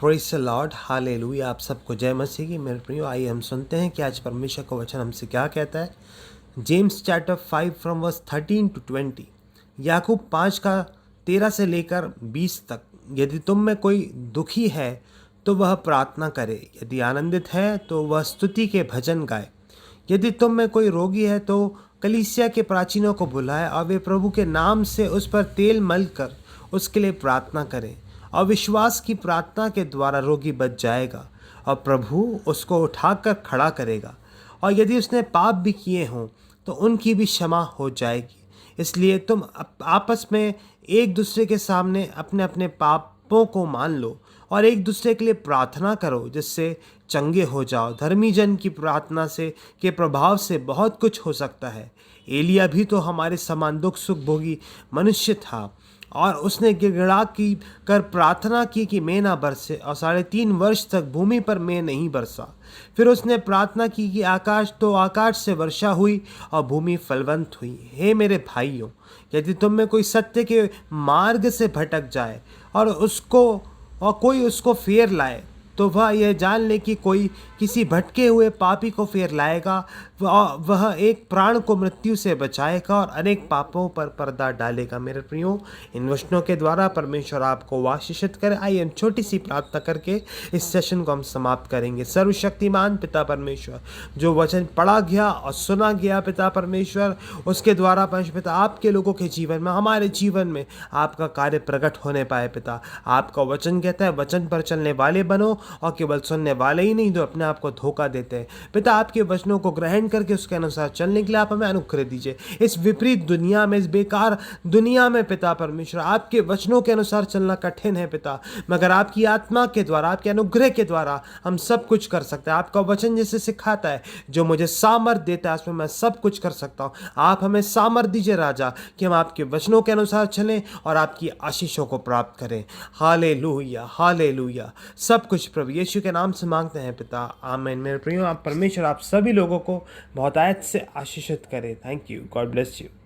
Praise the Lord, hallelujah. आप सबको जय मसीह की। मेरे प्रियो, आइए हम सुनते हैं कि आज परमेश्वर का वचन हमसे क्या कहता है। James chapter 5 from verse 13 to 20। याकूब 5 का 13 से लेकर 20 तक। यदि तुम में कोई दुखी है तो वह प्रार्थना करे, यदि आनंदित है तो वह स्तुति के भजन गाए। यदि तुम में कोई रोगी है तो कलीसिया के प्राचीनों को बुलाए और वे प्रभु के नाम से उस पर तेल मल कर उसके लिए प्रार्थना करें। और विश्वास की प्रार्थना के द्वारा रोगी बच जाएगा और प्रभु उसको उठाकर खड़ा करेगा। और यदि उसने पाप भी किए हों तो उनकी भी क्षमा हो जाएगी। इसलिए तुम आपस में एक दूसरे के सामने अपने अपने पापों को मान लो और एक दूसरे के लिए प्रार्थना करो, जिससे चंगे हो जाओ। धर्मी जन की प्रार्थना से के प्रभाव से बहुत कुछ हो सकता है। एलिया भी तो हमारे समान दुख सुख भोगी मनुष्य था और उसने गिड़गिड़ा की कर प्रार्थना की कि मैं ना बरसे, और 3.5 वर्ष तक भूमि पर मैं नहीं बरसा। फिर उसने प्रार्थना की कि आकाश से वर्षा हुई और भूमि फलवंत हुई। हे मेरे भाइयों, यदि तुम में कोई सत्य के मार्ग से भटक जाए और कोई उसको फेर लाए, तो वह यह जान ले कि कोई किसी भटके हुए पापी को फेर लाएगा। वह एक प्राण को मृत्यु से बचाएगा और अनेक पापों पर पर्दा डालेगा। मेरे प्रियो, इन वचनों के द्वारा परमेश्वर आपको आशीषित करे। आइए हम छोटी सी प्रार्थना करके इस सेशन को हम समाप्त करेंगे। सर्वशक्तिमान पिता परमेश्वर, जो वचन पढ़ा गया और सुना गया पिता परमेश्वर, उसके द्वारा परमेश्वर पिता आपके लोगों के जीवन में, हमारे जीवन में आपका कार्य प्रकट होने पाए। पिता, आपका वचन कहता है वचन पर चलने वाले बनो, और केवल सुनने वाले ही नहीं जो अपने आप को धोखा देते हैं। पिता, आपके वचनों को ग्रहण करके उसके अनुसार चलने के लिए आप हमें अनुग्रह दीजिए। इस विपरीत दुनिया में, इस बेकार दुनिया में पिता परमेश्वर, आपके वचनों के अनुसार चलना कठिन है पिता, मगर आपकी आत्मा के द्वारा, आपके अनुग्रह के द्वारा हम सब कुछ कर सकते हैं। आपका वचन जैसे सिखाता है, जो मुझे सामर्थ देता है उसमें मैं सब कुछ कर सकता हूँ। आप हमें सामर्थ दीजिए राजा, कि हम आपके वचनों के अनुसार चलें और आपकी आशीषों को प्राप्त करें। Hallelujah, hallelujah. सब कुछ प्रभु यीशु के नाम से मांगते हैं पिता, आमीन। मेरे प्रियो, आप परमेश्वर आप सभी लोगों को बहुत आयत से आशीषित करें। Thank you. God bless you.